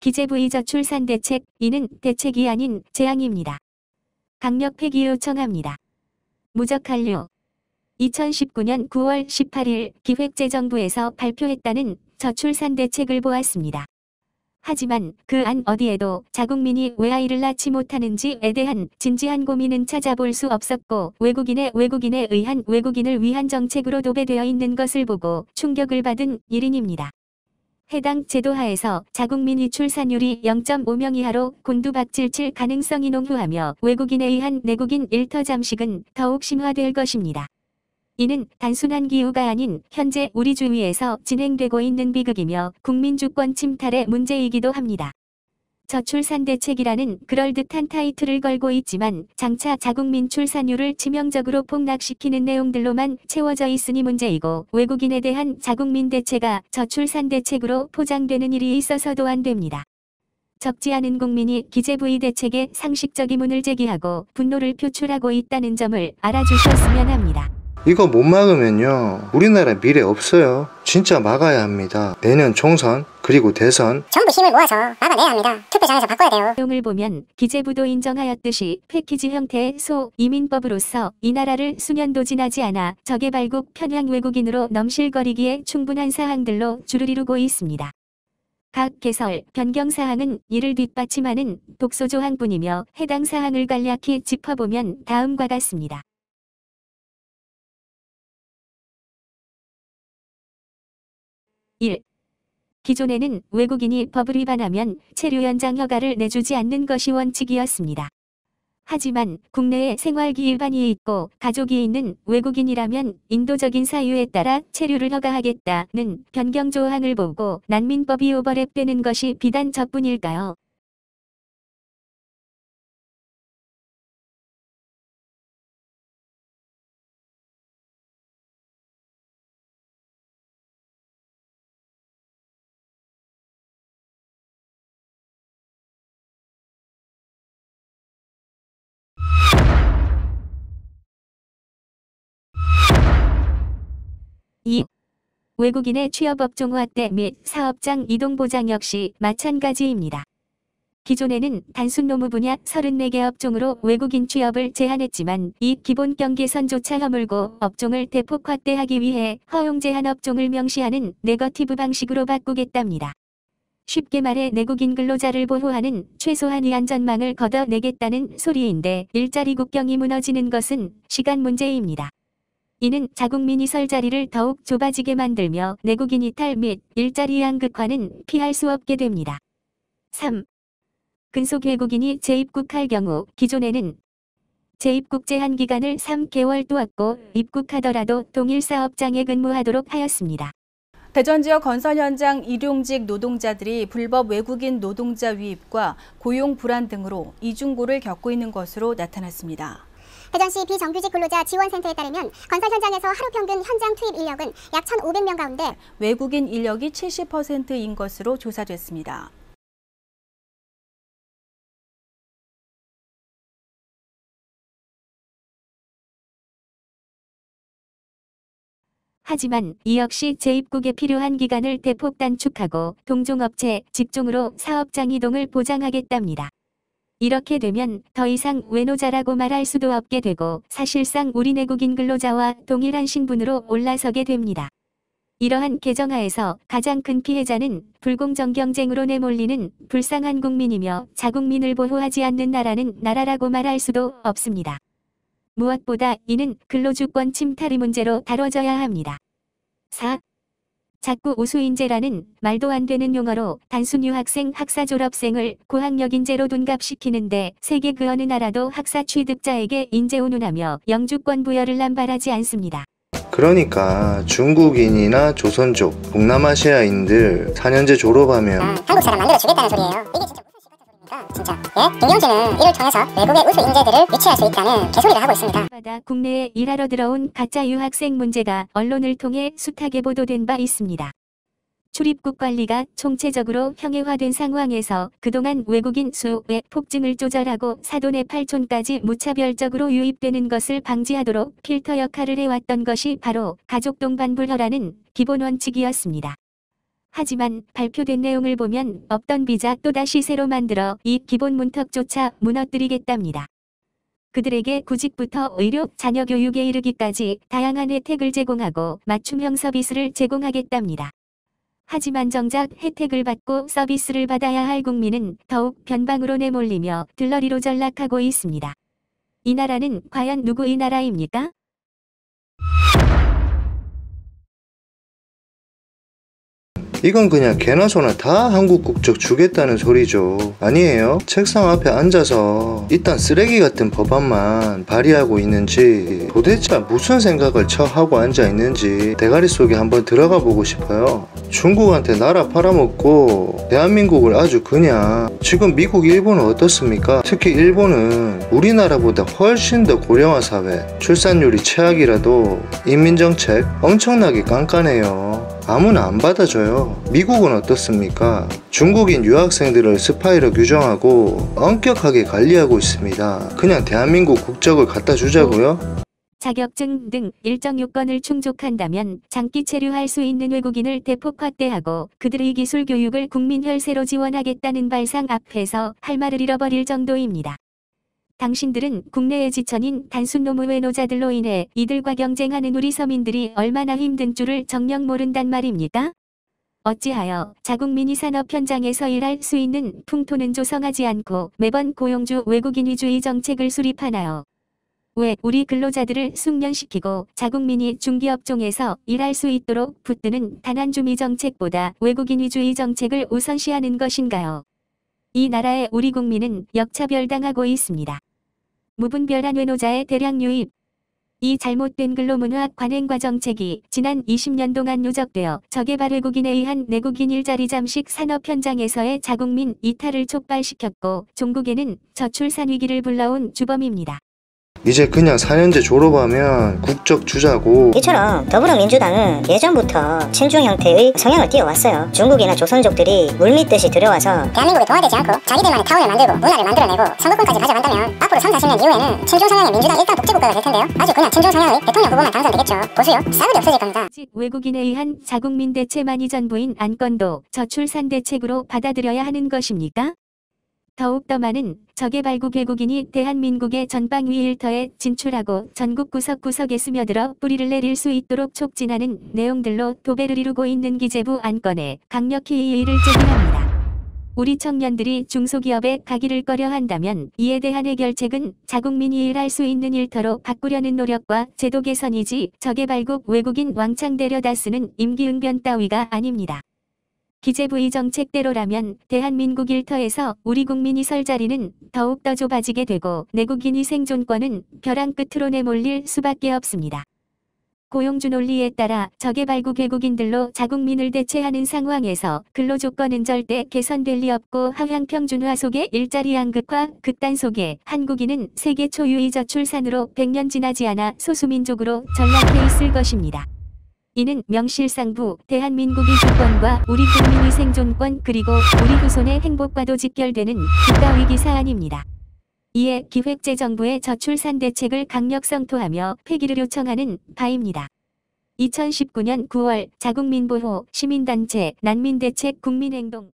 기재부의 저출산 대책, 이는 대책이 아닌 재앙입니다. 강력 폐기 요청합니다. 무적한류 2019년 9월 18일 기획재정부에서 발표했다는 저출산 대책을 보았습니다. 하지만 그 안 어디에도 자국민이 왜 아이를 낳지 못하는지에 대한 진지한 고민은 찾아볼 수 없었고 외국인에 의한 외국인을 위한 정책으로 도배되어 있는 것을 보고 충격을 받은 일인입니다. 해당 제도 하에서 자국민의 출산율이 0.5명 이하로 곤두박질칠 가능성이 농후하며 외국인에 의한 내국인 일터 잠식은 더욱 심화될 것입니다. 이는 단순한 기후가 아닌 현재 우리 주위에서 진행되고 있는 비극이며 국민 주권 침탈의 문제이기도 합니다. 저출산 대책이라는 그럴듯한 타이틀을 걸고 있지만 장차 자국민 출산율을 치명적으로 폭락시키는 내용들로만 채워져 있으니 문제이고 외국인에 대한 자국민 대체가 저출산 대책으로 포장되는 일이 있어서도 안 됩니다. 적지 않은 국민이 기재부의 대책에 상식적 의문을 제기하고 분노를 표출하고 있다는 점을 알아주셨으면 합니다. 이거 못 막으면요 우리나라 미래 없어요. 진짜 막아야 합니다. 내년 총선 그리고 대선 전부 힘을 모아서 막아내야 합니다. 투표장에서 바꿔야 돼요. 내용을 보면 기재부도 인정하였듯이 패키지 형태의 소이민법으로서 이 나라를 수년도 지나지 않아 적개발국 편향 외국인으로 넘실거리기에 충분한 사항들로 줄을 이루고 있습니다. 각 개설, 변경 사항은 이를 뒷받침하는 독소조항뿐이며 해당 사항을 간략히 짚어보면 다음과 같습니다. 1. 기존에는 외국인이 법을 위반하면 체류 연장 허가를 내주지 않는 것이 원칙이었습니다. 하지만 국내에 생활기 일반이 있고 가족이 있는 외국인이라면 인도적인 사유에 따라 체류를 허가하겠다는 변경 조항을 보고 난민법이 오버랩되는 것이 비단 저뿐일까요? (2) 외국인의 취업업종 확대 및 사업장 이동 보장 역시 마찬가지입니다. 기존에는 단순 노무 분야 34개 업종으로 외국인 취업을 제한했지만 이 기본경 개선조차 허물고 업종을 대폭 확대하기 위해 허용 제한 업종을 명시하는 네거티브 방식으로 바꾸겠답니다. 쉽게 말해 내국인 근로자를 보호하는 최소한의 안전망을 걷어내겠다는 소리인데 일자리 국경이 무너지는 것은 시간 문제입니다. 이는 자국민이 설 자리를 더욱 좁아지게 만들며 내국인 이탈 및 일자리 양극화는 피할 수 없게 됩니다. 3. 근속 외국인이 재입국할 경우 기존에는 재입국 제한 기간을 3개월 두었고 입국하더라도 동일 사업장에 근무하도록 하였습니다. 대전 지역 건설 현장 일용직 노동자들이 불법 외국인 노동자 유입과 고용 불안 등으로 이중고를 겪고 있는 것으로 나타났습니다. 대전시 비정규직 근로자 지원센터에 따르면 건설 현장에서 하루 평균 현장 투입 인력은 약 1,500명 가운데 외국인 인력이 70%인 것으로 조사됐습니다. 하지만 이 역시 재입국에 필요한 기간을 대폭 단축하고 동종업체, 직종으로 사업장 이동을 보장하겠답니다. 이렇게 되면 더 이상 외노자라고 말할 수도 없게 되고 사실상 우리 내국인 근로자와 동일한 신분으로 올라서게 됩니다. 이러한 개정하에서 가장 큰 피해자는 불공정 경쟁으로 내몰리는 불쌍한 국민이며 자국민을 보호하지 않는 나라는 나라라고 말할 수도 없습니다. 무엇보다 이는 근로주권 침탈의 문제로 다뤄져야 합니다. 4. 자꾸 우수인재라는 말도 안 되는 용어로 단순 유학생 학사 졸업생을 고학력 인재로 둔갑시키는데 세계 그 어느 나라도 학사 취득자에게 인재 운운하며 영주권 부여를 남발하지 않습니다. 그러니까 중국인이나 조선족, 동남아시아인들 4년제 졸업하면 한국 사람 만들어주겠다는 소리예요. 이게 진짜 무슨 씨 같은 소리입니까? 진짜. 예? 김경진은 이를 통해서 외국의 우수 인재들을 유치할 수 있다는 개소리를 하고 있습니다. 국내에 일하러 들어온 가짜 유학생 문제가 언론을 통해 숱하게 보도된 바 있습니다. 출입국 관리가 총체적으로 형해화된 상황에서 그동안 외국인 수의 폭증을 조절하고 사돈 네팔촌까지 무차별적으로 유입되는 것을 방지하도록 필터 역할을 해왔던 것이 바로 가족 동반불허라는 기본 원칙이었습니다. 하지만 발표된 내용을 보면 없던 비자 또다시 새로 만들어 이 기본 문턱조차 무너뜨리겠답니다. 그들에게 구직부터 의료, 자녀교육에 이르기까지 다양한 혜택을 제공하고 맞춤형 서비스를 제공하겠답니다. 하지만 정작 혜택을 받고 서비스를 받아야 할 국민은 더욱 변방으로 내몰리며 들러리로 전락하고 있습니다. 이 나라는 과연 누구의 나라입니까? 이건 그냥 개나 소나 다 한국 국적 주겠다는 소리죠. 아니에요? 책상 앞에 앉아서 이딴 쓰레기 같은 법안만 발의하고 있는지 도대체 무슨 생각을 하고 앉아 있는지 대가리 속에 한번 들어가 보고 싶어요. 중국한테 나라 팔아먹고 대한민국을 아주 그냥 지금 미국, 일본은 어떻습니까? 특히 일본은 우리나라보다 훨씬 더 고령화 사회, 출산율이 최악이라도 인민정책 엄청나게 깐깐해요. 아무나 안 받아줘요. 미국은 어떻습니까? 중국인 유학생들을 스파이로 규정하고 엄격하게 관리하고 있습니다. 그냥 대한민국 국적을 갖다 주자고요? 자격증 등 일정 요건을 충족한다면 장기 체류할 수 있는 외국인을 대폭 확대하고 그들의 기술 교육을 국민 혈세로 지원하겠다는 발상 앞에서 할 말을 잃어버릴 정도입니다. 당신들은 국내의 지천인 단순 노무의 노자들로 인해 이들과 경쟁하는 우리 서민들이 얼마나 힘든 줄을 정녕 모른단 말입니까? 어찌하여 자국민이 산업 현장에서 일할 수 있는 풍토는 조성하지 않고 매번 고용주 외국인 위주의 정책을 수립하나요? 왜 우리 근로자들을 숙련시키고 자국민이 중기업종에서 일할 수 있도록 붙드는 단한주미 정책보다 외국인 위주의 정책을 우선시하는 것인가요? 이 나라의 우리 국민은 역차별당하고 있습니다. 무분별한 외노자의 대량 유입. 이 잘못된 근로문화 관행과 정책이 지난 20년 동안 누적되어 저개발 외국인에 의한 내국인 일자리 잠식 산업 현장에서의 자국민 이탈을 촉발시켰고 종국에는 저출산 위기를 불러온 주범입니다. 이제 그냥 4년제 졸업하면 국적 주자고. 이처럼 더불어민주당은 예전부터 친중 형태의 성향을 띄워왔어요. 중국이나 조선족들이 물밀듯이 들어와서 대한민국에 동화되지 않고 자기들만의 타운을 만들고 문화를 만들어내고 선거권까지 가져간다면 앞으로 3, 40년 이후에는 친중 성향의 민주당 일당 독재국가가 될 텐데요. 아주 그냥 친중 성향의 대통령 후보만 당선되겠죠. 보수요? 싸그리 없어질 겁니다. 외국인에 의한 자국민 대체만이 전부인 안건도 저출산 대책으로 받아들여야 하는 것입니까? 더욱더 많은 저개발국 외국인이 대한민국의 전방 위 일터에 진출하고 전국 구석구석에 스며들어 뿌리를 내릴 수 있도록 촉진하는 내용들로 도배를 이루고 있는 기재부 안건에 강력히 이의를 제기합니다. 우리 청년들이 중소기업에 가기를 꺼려한다면 이에 대한 해결책은 자국민이 일할 수 있는 일터로 바꾸려는 노력과 제도 개선이지 저개발국 외국인 왕창 데려다 쓰는 임기응변 따위가 아닙니다. 기재부의 정책대로라면 대한민국 일터에서 우리 국민이 설 자리는 더욱더 좁아지게 되고 내국인의 생존권은 벼랑 끝으로 내몰릴 수밖에 없습니다. 고용주 논리에 따라 저개발국 외국인들로 자국민을 대체하는 상황에서 근로조건은 절대 개선될 리 없고 하향평준화 속의 일자리 양극화, 극단 속에 한국인은 세계 초유의 저출산으로 100년 지나지 않아 소수민족으로 전락해 있을 것입니다. 이는 명실상부 대한민국의 주권과 우리 국민의 생존권 그리고 우리 후손의 행복과도 직결되는 국가위기 사안입니다. 이에 기획재정부의 저출산 대책을 강력 성토하며 폐기를 요청하는 바입니다. 2019년 9월 자국민보호, 시민단체, 난민대책, 국민행동